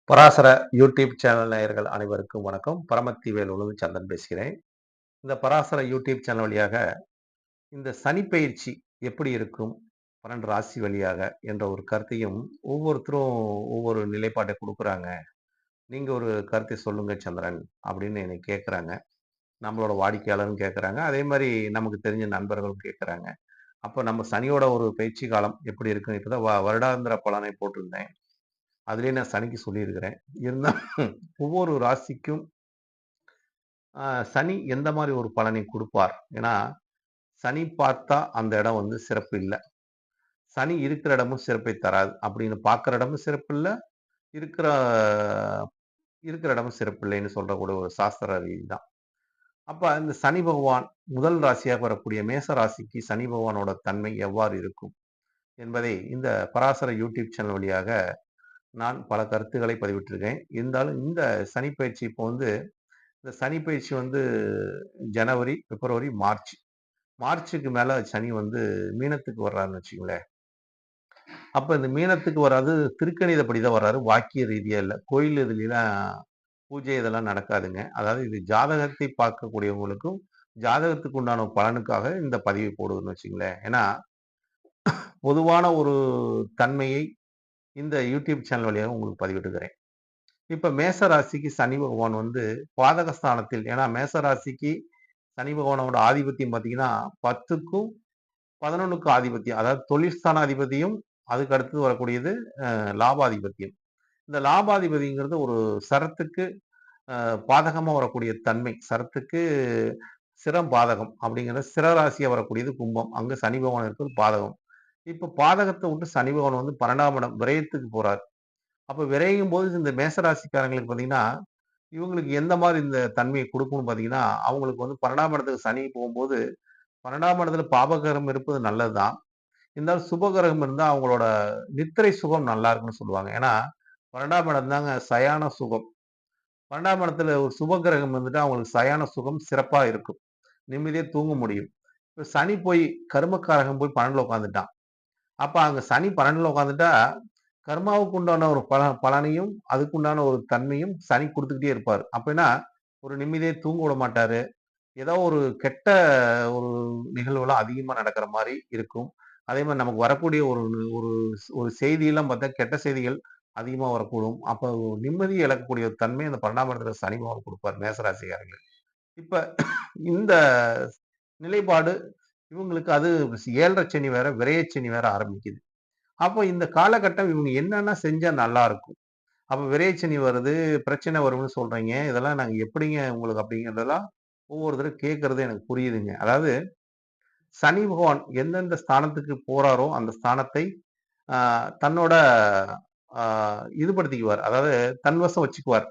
Parasara YouTube channel நேயர்கள் அனைவருக்கும் வணக்கம். பரமத்தி வேலுலந்து சந்திரன் பேசுகிறேன். இந்த பராசர யூடியூப் சேனல் வழியாக இந்த சனி பெயர்ச்சி எப்படி இருக்கும்? 12 ராசி வழியாக என்ற ஒரு கருத்தையும் ஒவ்வொருத்தரும் ஒவ்வொரு நிலைப்பாட்டை குடுக்குறாங்க. நீங்க ஒரு கருத்தை சொல்லுங்க சந்திரன் அப்படின்னு என்னை கேட்குறாங்க. நம்மளோட வாடிக்கையாளரும் கேட்குறாங்க. அதே மாரி நமக்கு தெரிஞ்ச நண்பர்களும் கேட்குறாங்க. அப்ப நம்ம சனியோட ஒரு பயிற்சி காலம் எப்படி இருக்கும்? இப்பதான் வருடாந்திர பலனை போட்டிருந்தேன். அதிலேயே நான் சனிக்கு சொல்லியிருக்கிறேன். இருந்தாலும் ஒவ்வொரு ராசிக்கும் சனி எந்த மாரி ஒரு பலனை குடுப்பார்? ஏன்னா, சனி பார்த்தா அந்த இடம் வந்து சிறப்பு இல்ல. சனி இருக்கிற இடமும் சிறப்பை தராது. அப்படின்னு பார்க்குற இடமும் சிறப்பு இல்ல. இருக்கிற இருக்கிற இடமும் சிறப்பில்லைன்னு சொல்லக்கூடிய ஒரு சாஸ்திர ரீதி தான். அப்ப இந்த சனி பகவான் முதல் ராசியாக வரக்கூடிய மேச ராசிக்கு சனி பகவானோட தன்மை எவ்வாறு இருக்கும்? என்பதை இந்த பராசர யூடியூப் சேனல் வழியாக நான் பல கருத்துக்களை பதிவிட்டிருக்கேன். இருந்தாலும் இந்த சனி பயிற்சி இப்போ வந்து இந்த சனி பயிற்சி வந்து ஜனவரி, பிப்ரவரி, மார்ச். மார்ச்சுக்கு மேல சனி வந்து மீனத்துக்கு வர்றாருன்னு வச்சுக்கங்களேன். அப்ப இந்த மீனத்துக்கு வராது திருக்கணிதப்படி தான் வர்றாரு. வாக்கிய ரீதியா இல்ல. கோயில் இதுலலாம் பூஜை இதெல்லாம் நடக்காதுங்க. அதாவது இது ஜாதகத்தை பார்க்கக்கூடியவங்களுக்கும், ஜாதகத்துக்கு உண்டான பலனுக்காக இந்த பதிவை போடுவேன்னு வச்சுக்கங்களேன். ஏன்னா, பொதுவான ஒரு தன்மையை இந்த யூடியூப் சேனல் வழியாக உங்களுக்கு பதிவிட்டுக்கிறேன். இப்ப மேச ராசிக்கு சனி பகவான் வந்து பாதக ஸ்தானத்தில் ஏன்னா மேச ராசிக்கு சனி பகவானோட ஆதிபத்தியம் பார்த்தீங்கன்னா, 10க்கும் 11க்கும் ஆதிபத்தியம். அதாவது தொழில் ஸ்தானாதிபதியும், அதுக்கு அடுத்து வரக்கூடியது லாபாதிபத்தியம். இந்த லாபாதிபதிங்கிறது ஒரு சரத்துக்கு பாதகமா வரக்கூடிய தன்மை. சரத்துக்கு சிரம் பாதகம் அப்படிங்கிறது சிர ராசியா வரக்கூடியது கும்பம். அங்க சனி பகவான் இருக்கிறது பாதகம். இப்ப பாதகத்த விட்டு சனி பகவான் வந்து 12ஆம் இடம் விரயத்துக்கு போறார். அப்ப விரையும்போது இந்த மேச ராசிக்காரங்களுக்கு பார்த்தீங்கன்னா, இவங்களுக்கு எந்த மாரி இந்த தன்மைய குடுக்கும்னு பார்த்தீங்கன்னா, அவங்களுக்கு வந்து 12ஆம் இடத்துக்கு சனி போகும்போது 12ஆம் இடத்துல பாபகிரகம் இருப்பது நல்லது தான். இருந்தாலும் சுபகிரகம் இருந்தா அவங்களோட நித்திரை சுகம் நல்லா இருக்குன்னு சொல்லுவாங்க. ஏன்னா, 12ஆம் இடம் தாங்க சயான சுகம். 12ஆம் இடத்துல ஒரு சுபகிரகம் இருந்துட்டா அவங்களுக்கு சயான சுகம் சிறப்பா இருக்கும். நிம்மதியா தூங்க முடியும். இப்ப சனி போய் கர்மக்காரகன் போய் 12ல உட்கார்ந்துட்டான். அப்ப அங்க சனி 12ல உட்கார்ந்துட்டா, கர்மாவுக்கு உண்டான ஒரு பலனையும், அதுக்குண்டான ஒரு தன்மையும் சனி குடுத்துக்கிட்டே இருப்பாரு. அப்பன்னா, ஒரு நிம்மதியா தூங்க விட மாட்டாரு. ஏதோ ஒரு கெட்ட ஒரு நிகழ்வுலாம் அதிகமா நடக்கிற மாரி இருக்கும். அதே மாரி நமக்கு வரக்கூடிய ஒரு ஒரு ஒரு செய்தியெல்லாம் பார்த்தா, கெட்ட செய்திகள் அதிகமா வரக்கூடும். அப்ப நிம்மதிய இழக்கக்கூடிய ஒரு தன்மை அந்த 12ஆம் இடத்துல சனி பகவான் குடுப்பார் மேசராசிக்காரங்களுக்கு. இப்ப இந்த நிலைப்பாடு இவங்களுக்கு அது 7 சனி வேற, விரயச்சனி வேற ஆரம்பிக்குது. அப்போ இந்த காலகட்டம் இவங்க என்னென்ன செஞ்சா நல்லாருக்கும்? அப்ப விரையச்சனி வருது, பிரச்சனை வரும்னு சொல்றீங்க. இதெல்லாம் நாங்க எப்படிங்க உங்களுக்கு அப்படிங்கிறதெல்லாம் ஒவ்வொரு தடவ கேட்கறது எனக்கு புரியுதுங்க. அதாவது சனி பகவான் எந்தெந்த ஸ்தானத்துக்கு போறாரோ, அந்த ஸ்தானத்தை ஆ தன்னோட ஆ இதுபடுத்திக்குவார். அதாவது தன்வசம் வச்சுக்குவார்.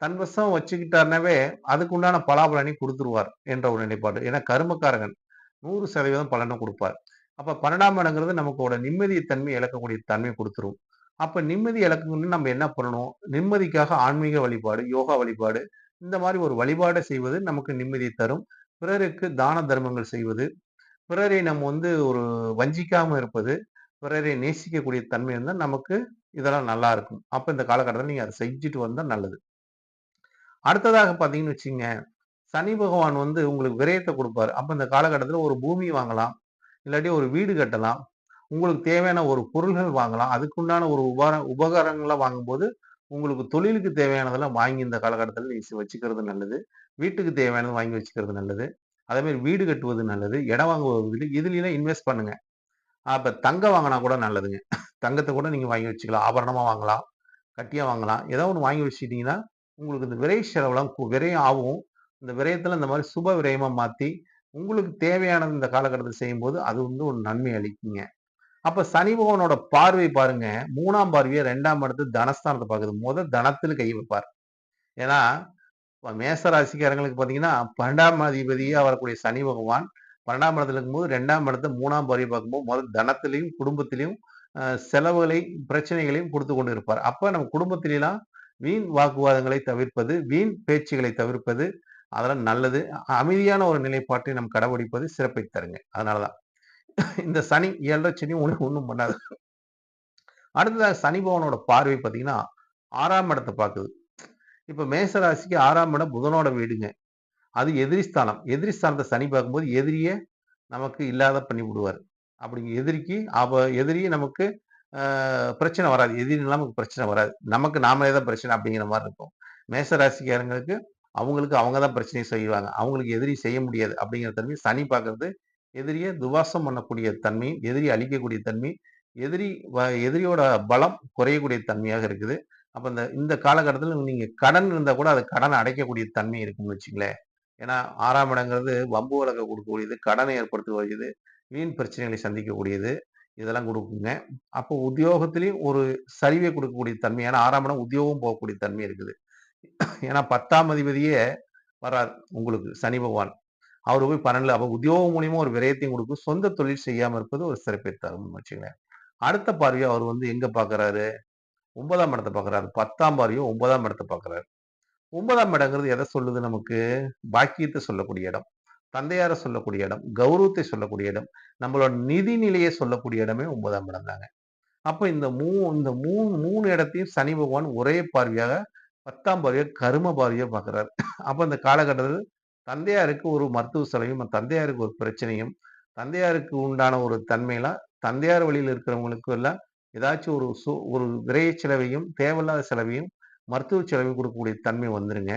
தன்வசம் வச்சுக்கிட்டார்னாவே, அதுக்கு உண்டான பலாபலனையும் குடுத்துருவார் என்ற ஒரு நிலைப்பாடு. ஏன்னா கர்மக்காரகன் 100% பலன குடுப்பார். அப்ப 12ஆம் இடங்கிறது நமக்கோட நிம்மதி தன்மை இழக்கக்கூடிய தன்மை குடுத்துரும். அப்ப நிம்மதி இழக்கணும்னு நம்ம என்ன பண்ணணும்? நிம்மதிக்காக ஆன்மீக வழிபாடு, யோகா வழிபாடு, இந்த மாரி ஒரு வழிபாட செய்வது நமக்கு நிம்மதியை தரும். பிறருக்கு தான தர்மங்கள் செய்வது, பிறரை நம்ம வந்து ஒரு வஞ்சிக்காம இருப்பது, பிறரை நேசிக்கக்கூடிய தன்மை இருந்தா நமக்கு இதெல்லாம் நல்லா இருக்கும். அப்ப இந்த காலகட்டத்தில நீங்க அத செஞ்சுட்டு வந்தா நல்லது. அடுத்ததாக பார்த்தீங்கன்னு வச்சுக்கங்க, சனி பகவான் வந்து உங்களுக்கு விரயத்த குடுப்பாரு. அப்ப இந்த காலகட்டத்தில ஒரு பூமி வாங்கலாம். இல்லாட்டி ஒரு வீடு கட்டலாம். உங்களுக்கு தேவையான ஒரு பொருள்கள் வாங்கலாம். அதுக்குண்டான ஒரு உபகரணங்கள வாங்கும்போது, உங்களுக்கு தொழிலுக்கு தேவையானதெல்லாம் வாங்கி இந்த காலகட்டத்தில நீங்க வச்சுக்கிறது நல்லது. வீட்டுக்கு தேவையானது வாங்கி வச்சுக்கிறது நல்லது. அதேமாரி வீடு கட்டுவது நல்லது. இடம் வாங்குவது இதுலலாம் இன்வெஸ்ட் பண்ணுங்க. அப்ப தங்கம் வாங்குனா கூட நல்லதுங்க. தங்கத்த கூட நீங்க வாங்கி வச்சுக்கலாம். ஆபரணமா வாங்கலாம். கட்டியா வாங்கலாம். ஏதோ ஒண்ணு வாங்கி வச்சுக்கிட்டீங்கன்னா, உங்களுக்கு இந்த விரை செலவுலாம் விரயம் ஆகும். இந்த விரயத்தில இந்த மாரி சுப விரயமா மாத்தி, உங்களுக்கு தேவையானது இந்த காலகட்டத்தில செய்யும்போது, அது வந்து ஒரு நன்மை அளிக்குங்க. அப்ப சனி பகவானோட பார்வை பாருங்க, 3ஆம் பார்வையா 2ஆம் இடத்து தனஸ்தானத்த பாக்குது. தனத்தில கை வைப்பார். ஏன்னா, இப்ப மேச ராசிக்காரங்களுக்கு பார்த்தீங்கன்னா, 12ஆம் அதிபதியா வரக்கூடிய சனி பகவான் 12ஆம் இடத்துல இருக்கும்போது 2ஆம் இடத்த 3ஆம் பார்வையா பார்க்கும்போது, தனத்திலயும், குடும்பத்திலயும் செலவுகளையும், பிரச்சனைகளையும் குடுத்துக் கொண்டு இருப்பார். அப்ப நம்ம குடும்பத்திலலாம் வீண் வாக்குவாதங்களை தவிர்ப்பது, வீண் பேச்சுகளை தவிர்ப்பது, அதெல்லாம் நல்லது. அமைதியான ஒரு நிலைப்பாட்டை நம்ம கடைபிடிப்பது சிறப்பை தருங்க. அதனால தான். இந்த சனி 7 சனி ஒண்ணும் பண்ணாது. அடுத்ததாக சனி பகவானோட பார்வை பார்த்தீங்கன்னா, 6ஆம் இடத்த பாக்குது. இப்ப மேச ராசிக்கு 6ஆம் இடம் புதனோட வீடுங்க. அது எதிரி ஸ்தானம். எதிரி ஸ்தானத்த சனி பார்க்கும்போது எதிரிய நமக்கு இல்லாத பண்ணி விடுவாரு. அப்படி எதிரிக்கு எதிரி நமக்கு பிரச்சனை வராது. எதிரினால நமக்கு பிரச்சனை வராது. நமக்கு நாமளே தான் பிரச்சனை அப்படிங்கிற மாரி இருக்கும். மேச ராசிக்காரங்களுக்கு அவங்களுக்கு அவங்க தான் பிரச்சனைய செய்வாங்க. அவங்களுக்கு எதிரி செய்ய முடியாது அப்படிங்கிற தன்மை சனி பார்க்கறது, எதிரிய துவாசம் பண்ணக்கூடிய தன்மை, எதிரிய அழிக்கக்கூடிய தன்மை, எதிரி எதிரியோட பலம் குறையக்கூடிய தன்மையாக இருக்குது. அப்ப இந்த இந்த காலகட்டத்தில நீங்க கடன் இருந்தா கூட அத கடன அடைக்கக்கூடிய தன்மை இருக்கும்னு வச்சுக்கங்களேன். ஏன்னா 6ஆம் இடங்கிறது வம்பு வழக்க குடுக்கக்கூடியது, கடனை ஏற்படுத்தக்கூடியது, வீண் பிரச்சனைகளை சந்திக்கக்கூடியது, இதெல்லாம் குடுக்குங்க. அப்போ உத்தியோகத்திலயும் ஒரு சரிவை குடுக்கக்கூடிய தன்மை. ஏன்னா 6ஆம் இடம் உத்தியோகம் போகக்கூடிய தன்மை இருக்குது. ஏன்னா 10ஆம் அதிபதியே வரார் உங்களுக்கு சனி பகவான். அவரு போய் 12ல அப்ப உத்தியோகம் மூலியமா ஒரு விரயத்தையும் குடுக்கும். சொந்த தொழில் செய்யாம இருப்பது ஒரு சிறப்பை தரும்னு வச்சுக்கங்களேன். அடுத்த பார்வையா அவர் வந்து எங்க பார்க்குறாரு? 9ஆம் இடத்த பார்க்குறாரு. 10ஆம் பார்வையும் 9ஆம் இடத்த பார்க்குறாரு. 9ஆம் இடங்கிறது எத சொல்லுது நமக்கு? பாக்கியத்த சொல்லக்கூடிய இடம். தந்தையார சொல்லக்கூடிய இடம். கௌரவத்தை சொல்லக்கூடிய இடம். நம்மளோட நிதி நிலைய சொல்லக்கூடிய இடமே 9ஆம் இடம் தாங்க. அப்ப இந்த 3 இடத்தையும் சனி பகவான் ஒரே பார்வையாக 10ஆம் பார்வையா கரும பார்வையா பார்க்கிறார். அப்ப இந்த காலகட்டத்தில தந்தையாருக்கு ஒரு மருத்துவ செலவையும், தந்தையாருக்கு ஒரு பிரச்சனையும், தந்தையாருக்கு உண்டான ஒரு தன்மைலாம் தந்தையார் வழியில இருக்கிறவங்களுக்கு எல்லாம் ஏதாச்சும் ஒரு விரய செலவையும், தேவையில்லாத செலவையும், மருத்துவ செலவையும் குடுக்கக்கூடிய தன்மை வந்துருங்க.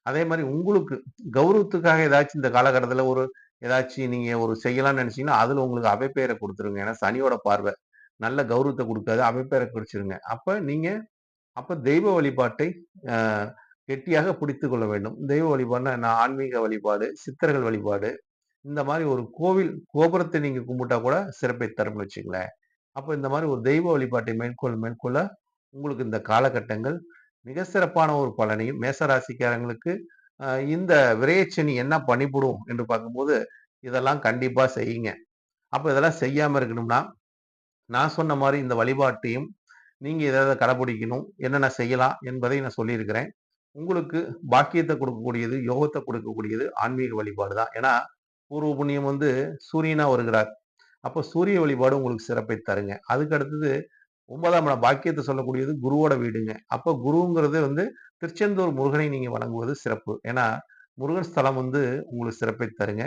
அதே மாரி உங்களுக்கு கௌரவத்துக்காக ஏதாச்சும் இந்த காலகட்டத்தில ஏதாச்சும் நீங்க ஒரு செய்யலாம்னு நெனச்சீங்கன்னா, அதுல உங்களுக்கு அவப்பெயர குடுத்துருங்க. ஏன்னா சனியோட பார்வை. நல்ல கௌரவத்த குடுக்காது. அவப்பெயர குறிச்சிருங்க. அப்ப தெய்வ வழிபாட்டை அ கெட்டியாக பிடித்துக் கொள்ள வேண்டும். தெய்வ வழிபாடுனா என்ன? ஆன்மீக வழிபாடு, சித்தர்கள் வழிபாடு, இந்த மாரி ஒரு கோவில் கோபுரத்த நீங்க கும்பிட்டா கூட சிறப்பை தரும்னு வச்சுக்கங்களேன். அப்ப இந்த மாரி ஒரு தெய்வ வழிபாட்டை மேற்கொள்ள உங்களுக்கு இந்த காலகட்டங்கள் மிக சிறப்பான ஒரு பலனையும் மேச ராசிக்காரங்களுக்கு இந்த விரயச்சனி என்ன பண்ணிப்புடும் என்று பார்க்கும்போது, இதெல்லாம் கண்டிப்பா செய்யுங்க. அப்ப இதெல்லாம் செய்யாம இருக்கணும்னா, நான் சொன்ன மாரி இந்த வழிபாட்டையும் நீங்க எத கடைபிடிக்கணும், என்னென்ன செய்யலாம் என்பதை நான் சொல்லியிருக்கிறேன். உங்களுக்கு பாக்கியத்த குடுக்கக்கூடியது, யோகத்த குடுக்கக்கூடியது ஆன்மீக வழிபாடு தான். ஏன்னா, பூர்வ புண்ணியம் வந்து சூரியனா வருகிறார். அப்ப சூரிய வழிபாடு உங்களுக்கு சிறப்பை தருங்க. அதுக்கு அடுத்தது 9ஆம் இடம் பாக்கியத்த சொல்லக்கூடியது குருவோட வீடுங்க. அப்ப குருங்கிறது வந்து திருச்செந்தூர் முருகனை நீங்க வணங்குவது சிறப்பு. ஏன்னா, முருகன் ஸ்தலம் வந்து உங்களுக்கு சிறப்பை தருங்க.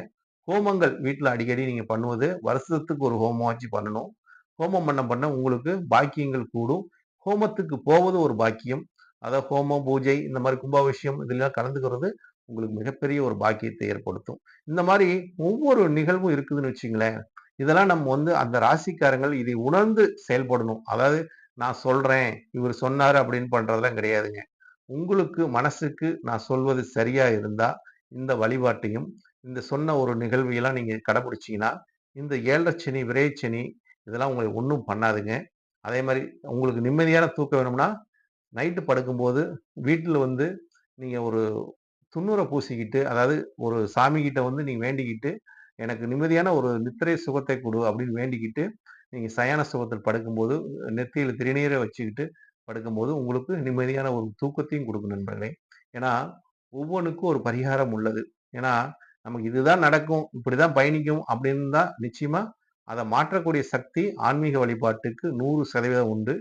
ஹோமங்கள் வீட்ல அடிக்கடி நீங்க பண்ணுவது, வருஷத்துக்கு ஒரு ஹோமமாச்சும் பண்ணணும். ஹோமம் பண்ண உங்களுக்கு பாக்கியங்கள் கூடும். ஹோமத்துக்கு போவது ஒரு பாக்கியம். அதாவது ஹோமம், பூஜை இந்த மாரி கும்பாபிஷேகம் இதெல்லாம் கலந்துக்கிறது உங்களுக்கு மிகப்பெரிய ஒரு பாக்கியத்தை ஏற்படுத்தும். இந்த மாரி ஒவ்வொரு நிகழ்வும் இருக்குதுன்னு வச்சுக்கங்களேன். இதெல்லாம் நம்ம வந்து அந்த ராசிக்காரங்கள் இதை உணர்ந்து செயல்படணும். அதாவது நான் சொல்றேன், இவரு சொன்னாரு அப்படின்னு பண்றதெல்லாம் கிடையாதுங்க. உங்களுக்கு மனசுக்கு நான் சொல்வது சரியா இருந்தா, இந்த வழிபாட்டையும், இந்த சொன்ன ஒரு நிகழ்வையெல்லாம் நீங்க கடைபிடிச்சீங்கன்னா, இந்த 7 சனி, விரயச்சனி இதெல்லாம் உங்கள ஒண்ணும் பண்ணாதுங்க. அதே மாரி உங்களுக்கு நிம்மதியான தூக்கம் வேணும்னா, நைட்டு படுக்கும்போது வீட்ல வந்து நீங்க ஒரு துண்ணூற பூசிக்கிட்டு, அதாவது ஒரு சாமிகிட்ட வந்து நீங்க வேண்டிக்கிட்டு, எனக்கு நிம்மதியான ஒரு நித்திரை சுகத்தை குடு அப்படின்னு வேண்டிக்கிட்டு, நீங்க சயன சுகத்தில் படுக்கும்போது, நெத்தியில திருநீற வச்சுக்கிட்டு படுக்கும்போது, உங்களுக்கு நிம்மதியான ஒரு தூக்கத்தையும் குடுக்கும் நண்பர்களே. ஏன்னா, ஒவ்வொன்னுக்கும் ஒரு பரிகாரம் உள்ளது. ஏன்னா, நமக்கு இதுதான் நடக்கும், இப்படிதான் பயணிக்கும் அப்படின்னு தான் நிச்சயமா அத மாற்றக்கூடிய சக்தி ஆன்மீக வழிபாட்டுக்கு 100% உண்டு.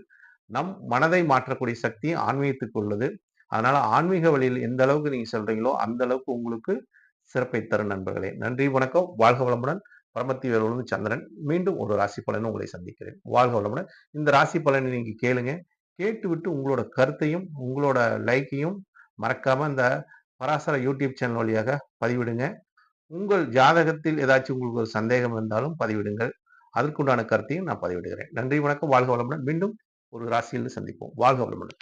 நம் மனதை மாற்றக்கூடிய சக்தி ஆன்மீகத்துக்கு உள்ளது. அதனால ஆன்மீக வழியில் எந்த அளவுக்கு நீங்க செல்றீங்களோ, அந்த அளவுக்கு உங்களுக்கு சிறப்பை தரும் நண்பர்களே. நன்றி, வணக்கம். வாழ்க வளமுடன். பரமத்தி வேலூர்ந்து சந்திரன். மீண்டும் ஒரு ராசி பலனுடன் உங்களை சந்திக்கிறேன். வாழ்க வளமுடன். இந்த ராசி பலனை நீங்க கேளுங்க. கேட்டுவிட்டு உங்களோட கருத்தையும், உங்களோட லைக்கையும் மறக்காம இந்த பராசர யூடியூப் சேனல் வழியாக பதிவிடுங்க. உங்கள் ஜாதகத்தில் ஏதாச்சும் உங்களுக்கு ஒரு சந்தேகம் இருந்தாலும் பதிவிடுங்கள். அதற்குண்டான கருத்தையும் நான் பதிவிடுகிறேன். நன்றி, வணக்கம். வாழ்க வளமுடன். மீண்டும் ஒரு ராசியில் சந்திப்போம். வாழ்க வளமுடன்.